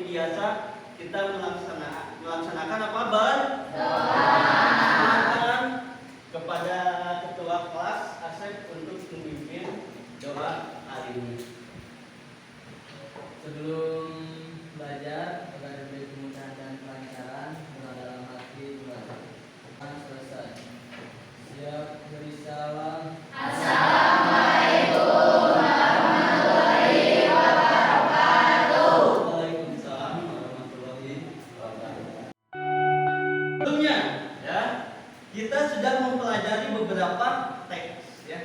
biasa kita melaksanakan apa, Bar? Kepada ketua kelas Asep untuk memimpin doa hari ini. Sebelum belajar, agar diberi kemudahan dan kelancaran, doa dalam hati belajar. Selesai. Siap beri salam. Assalamualaikum warahmatullahi wabarakatuh. Waalaikumsalam warahmatullahi wabarakatuh. Sebelumnya, ya, kita sudah mempelajari beberapa teks, ya.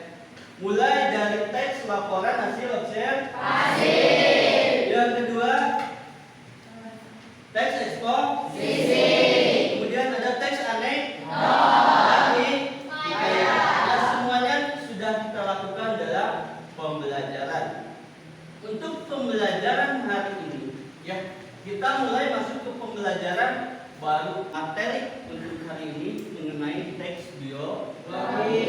Mulai dari teks laporan hasil observasi. Yang kedua, teks eksposisi. Kemudian ada teks anekdot. Ya, semuanya sudah kita lakukan dalam pembelajaran. Untuk pembelajaran hari ini, ya, kita mulai masuk ke pembelajaran baru materi untuk hari ini mengenai teks biografi.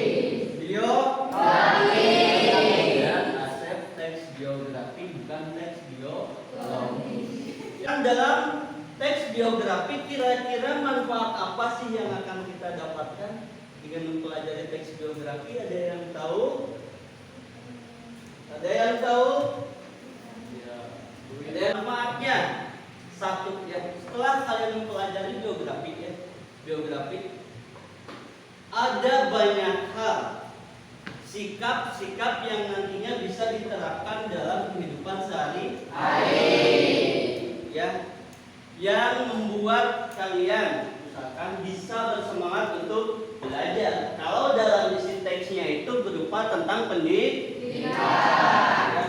Dan Asep teks biografi, bukan teks biologi. Yang dalam teks biografi kira-kira manfaat apa sih yang akan kita dapatkan dengan mempelajari teks biografi? Ada yang tahu? Ada yang tahu? Ya. Ada yang manfaatnya? Satu, ya, setelah kalian mempelajari biografi, ada banyak hal, sikap-sikap yang nantinya bisa diterapkan dalam kehidupan sehari-hari, ya, yang membuat kalian misalkan bisa bersemangat untuk belajar. Kalau dalam isi teksnya itu berupa tentang pendidikan. Ya.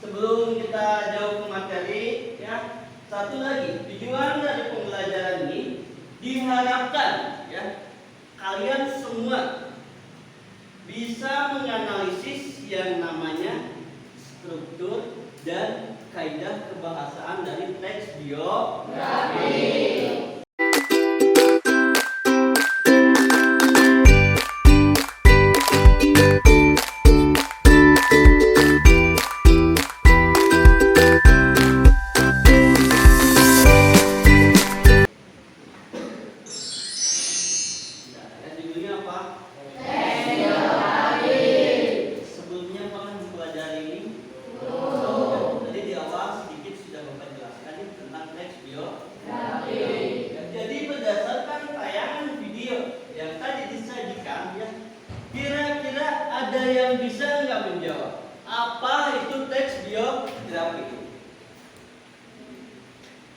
Sebelum kita jauh ke materi, ya, satu lagi tujuan dari pembelajaran ini diharapkan, ya, kalian semua bisa menganalisis yang namanya struktur dan kaidah kebahasaan dari teks biografi. Ada yang bisa nggak menjawab apa itu teks biografi?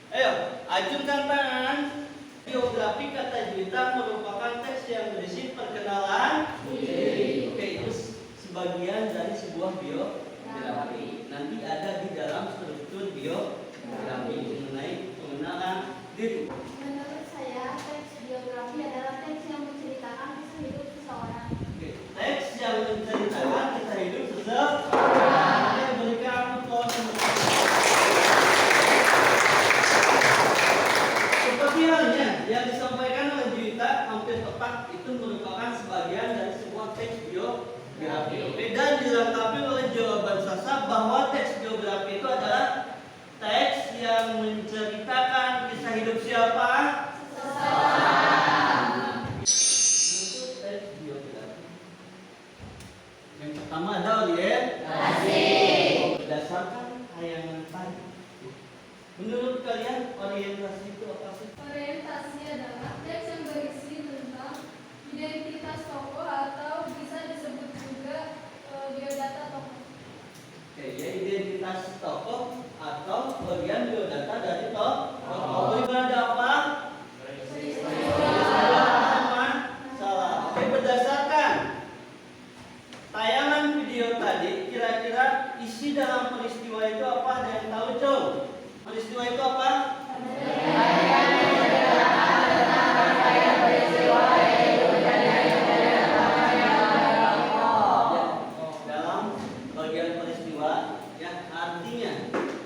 Ayo, ajukan tangan. Biografi kata Juwita merupakan teks yang berisi perkenalan diri. Oke, itu sebagian dari sebuah biografi. Nanti ada di dalam struktur biografi mengenai pengenalan diri. Menurut saya, teks biografi adalah teks yang menceritakan kisah hidup seseorang. Teks yang menceritakan kisah hidup seseorang. Berikan aplaus. Seperti halnya yang disampaikan oleh Juwita hampir tepat, itu merupakan sebagian dari sebuah teks biografi. Dan dilengkapi oleh jawaban Sasa bahwa teks biografi itu adalah teks yang menceritakan kisah hidup siapa? Yang pertama ada orientasi. Berdasarkan tayangan tadi, menurut kalian orientasi itu apa sih? Orientasi adalah teks yang berisi tentang identitas tokoh atau bisa disebut juga biodata tokoh. Oke, ya, identitas tokoh atau bagian biodata dari tokoh. Ada apa? Salah. Oke, berdasarkan tayangan video tadi, kira-kira isi dalam peristiwa itu apa? Ada yang tahu, Cung? Peristiwa itu apa? Dalam bagian peristiwa, ya, artinya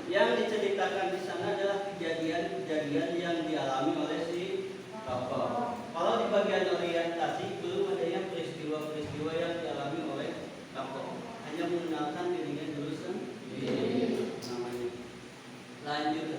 yang diceritakan di sana adalah kejadian-kejadian yang dialami oleh si tokoh. Kalau di bagian orientasi belum adanya peristiwa-peristiwa yang dialami oleh tokoh, hanya mengenalkan dirinya dulu sendiri namanya. Lanjut,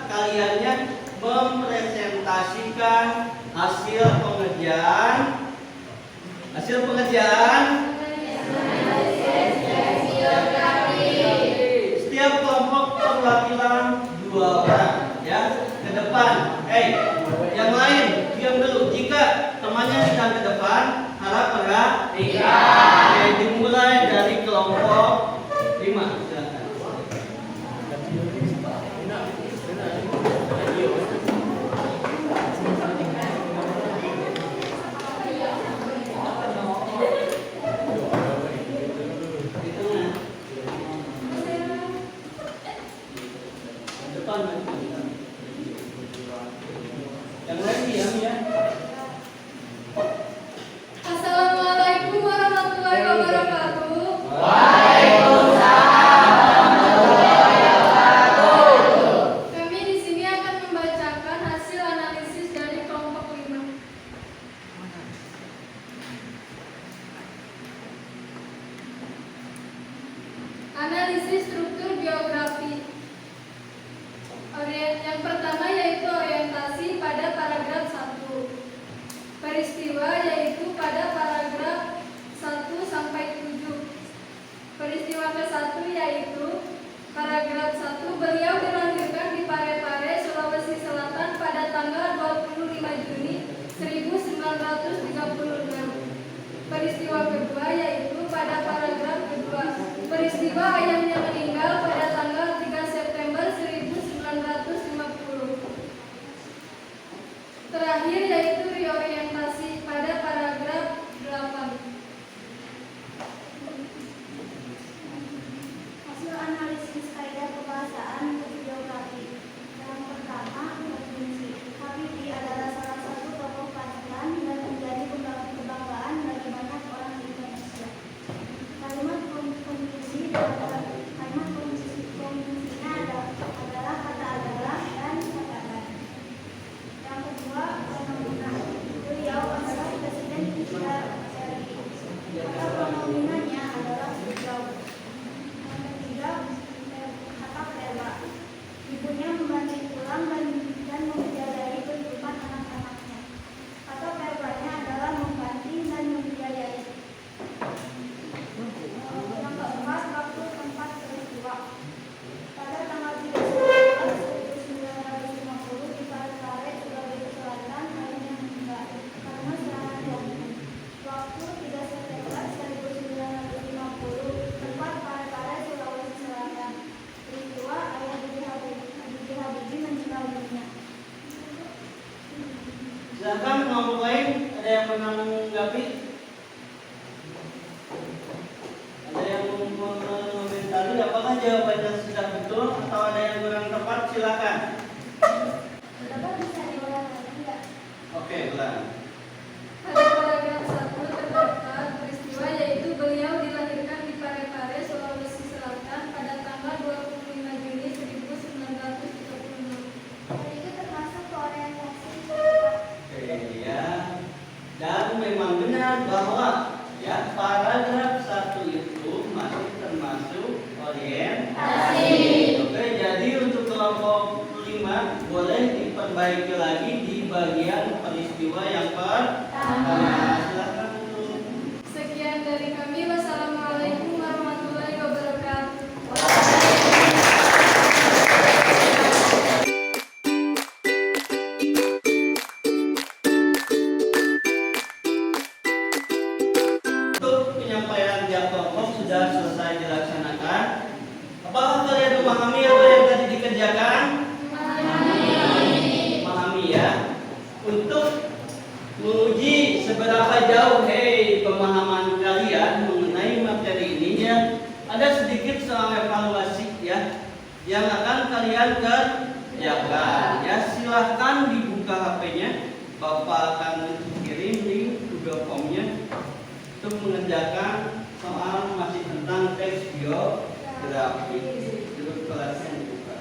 kaliannya mempresentasikan hasil pengerjaan setiap kelompok perwakilan 2 orang ya. Ke depan. Yang lain diam dulu. Jika temannya sedang ke depan, harap perhatikan. Dimulai dari kelompok 5. Silakan. Yang lain diam ya. Assalamualaikum warahmatullahi wabarakatuh. Kami di sini akan membacakan hasil analisis dari kelompok 5. Analisis struktur biografi. Yang pertama yaitu orientasi pada paragraf 1. Peristiwa yaitu pada paragraf 1 sampai 7. Peristiwa ke-1 yaitu paragraf 1, beliau dilahirkan di Parepare, Sulawesi Selatan pada tanggal 25 Juni 1936. Peristiwa kedua yaitu pada paragraf kedua, peristiwa ayahnya meninggal pada tanggal 3 September 1950. Terakhir yaitu reorientasi pada paragraf 8. Hasil analisis kaidah kebahasaan biografi. Yang pertama, definisi. Habibie adalah salah satu tokoh panutan dan menjadi kebanggaan bagi banyak orang di Indonesia. Kalimat kunci kuncinya adalah kata adalah dan kata dan. Yang kedua, fenomena. Beliau adalah presiden Indonesia RI. Kata fenomenanya adalah beliau. Yang ketiga, kata perba. Ibunya membantu pulang dan membiayai kehidupan anak-anaknya. Kata perbanya adalah membantu dan membiayai. Yang keempat, waktu tempat peristiwa. Pada tanggal 3 September 1950 di Parepare, Sulawesi Selatan, ayahnya meninggal karena serangan jantung. Waktu 3 September 1950, tempat Parepare, Sulawesi Selatan. Peristiwa ayah Habibie meninggal dunia. Silakan kelompok lain, ada yang menanggapi? Ada yang mengomentari apakah jawabannya sudah betul atau ada yang kurang tepat? Silakan. Bapak bisa diulang lagi nggak? Oke, ulang. Pada paragraf 1 terdapat peristiwa yaitu beliau dilahirkan di Parepare, Sulawesi Selatan pada tanggal 25 Juni 1936. Itu termasuk orientasi. Oke, ya. Dan memang benar bahwa ya paragraf 1 itu masih termasuk orientasi. Oke, jadi untuk kelompok 5 boleh diperbaiki lagi di bagian peristiwa yang pertama. Silakan dulu. Sekian dari kami. Wassalamualaikum warahmatullahi wabarakatuh. Untuk penyampaian tiap kelompok sudah selesai dilaksanakan. Apakah kalian memahami apa yang tadi dikerjakan? Memahami ya. Untuk menguji seberapa jauh pemahaman kalian mengenai materi ini ya, ada sedikit soal evaluasi ya yang akan kalian kerjakan. Ya, silahkan dibuka HP-nya. Bapak akan kirim link Google Form-nya untuk mengerjakan soal masih tentang teks biografi. Dulu kelasnya dibuka.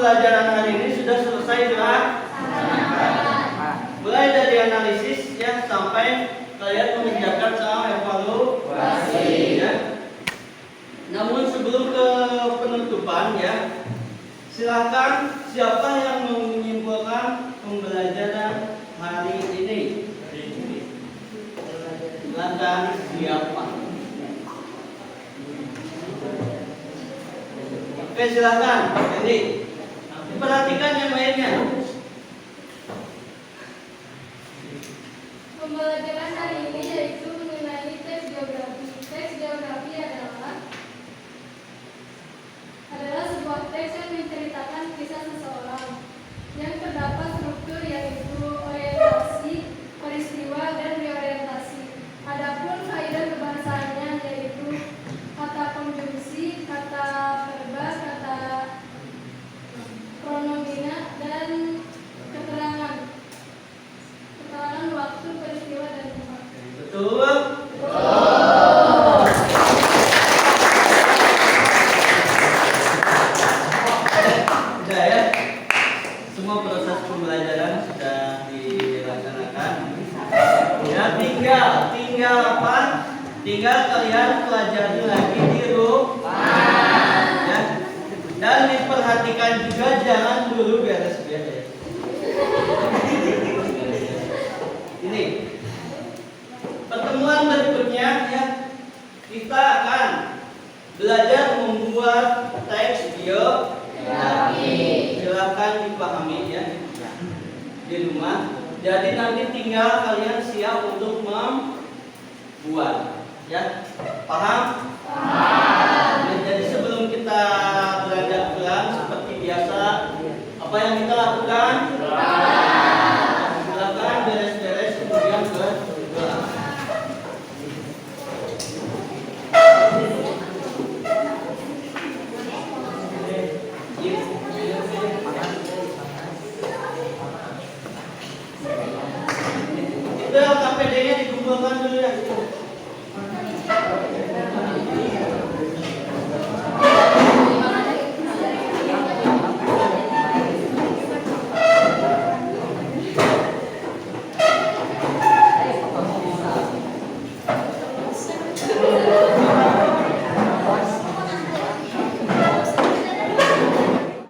pembelajaran hari ini sudah selesai mulai dari analisis ya sampai kalian mengerjakan sama evaluasi ya. Namun sebelum ke penutupan ya, silakan siapa yang mau menyimpulkan pembelajaran hari ini? Silakan siapa? Oke, silakan. Jadi diperhatikan yang lainnya. Pembelajaran hari ini yaitu mengenai teks geografi. Teks geografi adalah sebuah teks yang menceritakan kisah seseorang yang terdapat struktur yaitu orientasi, peristiwa, dan reorientasi. Adapun faedah kebahasaannya yaitu kata konjungsi, kata verba, kata pronomina, dan keterangan waktu, peristiwa, dan tempat. Betul. Sudah ya. Semua proses pembelajaran sudah dilaksanakan. Ya, tinggal apa? Tinggal kalian pelajari lagi di rumah. Ya. Dan diperhatikan juga jangan dulu beres-beres ya. Ini pertemuan berikutnya ya, kita akan belajar membuat teks biografi. Silakan dipahami ya di rumah. Jadi nanti tinggal kalian siap untuk membuat ya. Paham? Ya, jadi sebelum kita belajar pulang seperti biasa, apa yang kita lakukan? Silakan beres-beres kemudian berdoa. Itu KPD-nya dikumpulkan dulu ya.